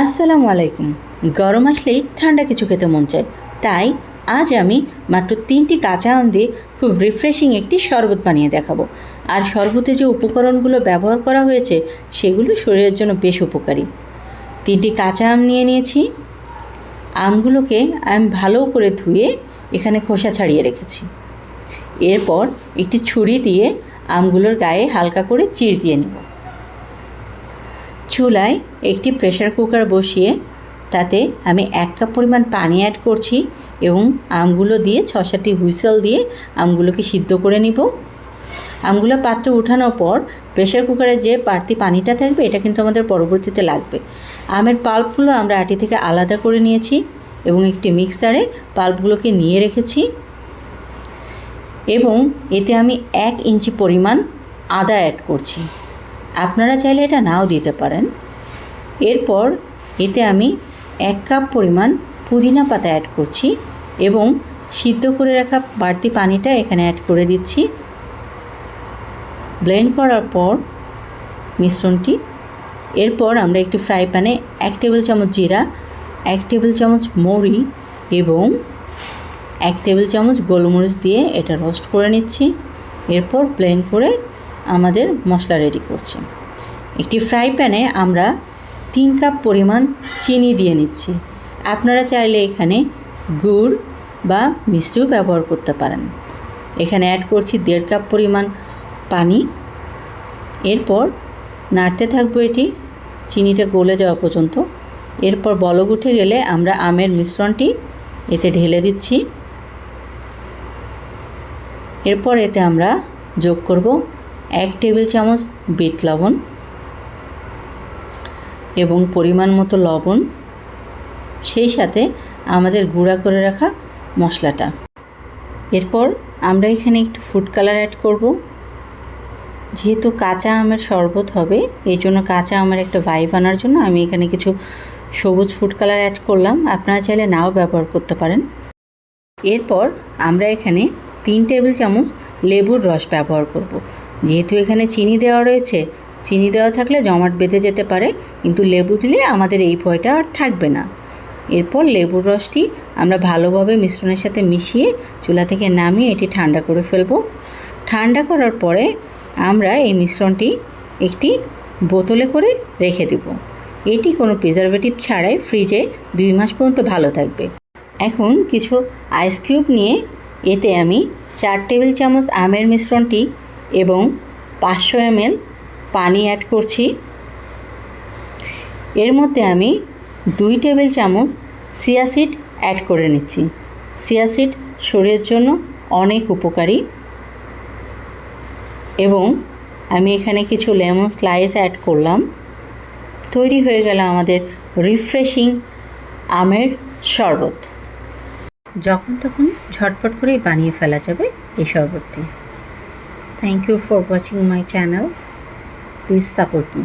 আসসালামু আলাইকুম। গরম আসলেই ঠান্ডা কিছু খেতে মন চায়, তাই আজ আমি মাত্র 3টি কাঁচা আম দিয়ে খুব রিফ্রেশিং একটি শরবত বানিয়ে দেখাবো। আর শরবতে যে উপকরণগুলো ব্যবহার করা হয়েছে সেগুলো শরীরের জন্য বেশ উপকারী। 3টি কাঁচা আম নিয়ে নিয়েছি। আমগুলোকে আমি ভালো করে ধুয়ে এখানে খোসা ছাড়িয়ে রেখেছি। এরপর একটি ছুরি দিয়ে আমগুলোর গায়ে হালকা করে চিড় দিয়ে নেব। চুলায় একটি প্রেসার কুকার বসিয়ে তাতে আমি 1 কাপ পরিমাণ পানি অ্যাড করছি এবং আমগুলো দিয়ে 6-7টি হুইসেল দিয়ে আমগুলোকে সিদ্ধ করে নিব। আমগুলো পাত্রে উঠানোর পর প্রেসার কুকারে যে বাড়তি পানিটা থাকবে এটা কিন্তু আমাদের পরবর্তীতে লাগবে। আমের পাল্পগুলো আমরা আটি থেকে আলাদা করে নিয়েছি এবং একটি মিক্সারে পাল্পগুলোকে নিয়ে রেখেছি এবং এতে আমি 1 ইঞ্চি পরিমাণ আদা অ্যাড করছি। আপনারা চাইলে এটা নাও দিতে পারেন। এরপর এতে আমি 1 কাপ পরিমাণ পুদিনা পাতা অ্যাড করছি এবং সিদ্ধ করে রাখা বাড়তি পানিটা এখানে অ্যাড করে দিচ্ছি। ব্লেন্ড করার পর মিশ্রণটি এরপর আমরা একটি ফ্রাই প্যানে 1 টেবিল চামচ জিরা, 1 টেবিল চামচ মৌরি এবং 1 টেবিল চামচ গোলমরিচ দিয়ে এটা রোস্ট করে নিচ্ছি। এরপর ব্লেন্ড করে আমাদের মশলা রেডি করছি। একটি ফ্রাই প্যানে আমরা 3 কাপ পরিমাণ চিনি দিয়ে নিচ্ছি। আপনারা চাইলে এখানে গুড় বা মিষ্টিও ব্যবহার করতে পারেন। এখানে অ্যাড করছি 1.5 কাপ পরিমাণ পানি। এরপর নাড়তে থাকবো এটি চিনিটা গলে যাওয়া পর্যন্ত। এরপর বলক উঠে গেলে আমরা আমের মিশ্রণটি এতে ঢেলে দিচ্ছি। এরপর এতে আমরা যোগ করব 1 টেবিল চামচ বিট লবণ এবং পরিমাণ মতো লবণ, সেই সাথে আমাদের গুঁড়া করে রাখা মশলাটা। এরপর আমরা এখানে একটু ফুড কালার অ্যাড করব। যেহেতু কাঁচা আমের শরবত হবে এই জন্য কাঁচা আমের একটা ভাইব আনার জন্য আমি এখানে কিছু সবুজ ফুড কালার অ্যাড করলাম। আপনারা চাইলে নাও ব্যবহার করতে পারেন। এরপর আমরা এখানে 3 টেবিল চামচ লেবুর রস ব্যবহার করব। যেহেতু এখানে চিনি দেওয়া রয়েছে, চিনি দেওয়া থাকলে জমাট বেঁধে যেতে পারে, কিন্তু লেবু দিলে আমাদের এই ভয়টা আর থাকবে না। এরপর লেবুর রসটি আমরা ভালোভাবে মিশ্রণের সাথে মিশিয়ে চুলা থেকে নামিয়ে এটি ঠান্ডা করে ফেলব। ঠান্ডা করার পরে আমরা এই মিশ্রণটি একটি বোতলে করে রেখে দেব। এটি কোনো প্রিজারভেটিভ ছাড়াই ফ্রিজে 2 মাস পর্যন্ত ভালো থাকবে। এখন কিছু আইস কিউব নিয়ে এতে আমি 4 টেবিল চামচ আমের মিশ্রণটি এবং 500 ml পানি অ্যাড করছি। এর মধ্যে আমি 2 টেবিল চামচ চিয়া সিড অ্যাড করে নিচ্ছি। চিয়া সিড শরীরের জন্য অনেক উপকারী এবং আমি এখানে কিছু লেমন স্লাইস অ্যাড করলাম। তৈরি হয়ে গেল আমাদের রিফ্রেশিং আমের শরবত। যখন তখন ঝটপট করেই বানিয়ে ফেলা যাবে এই শরবতটি। Thank you for watching my channel. Please support me.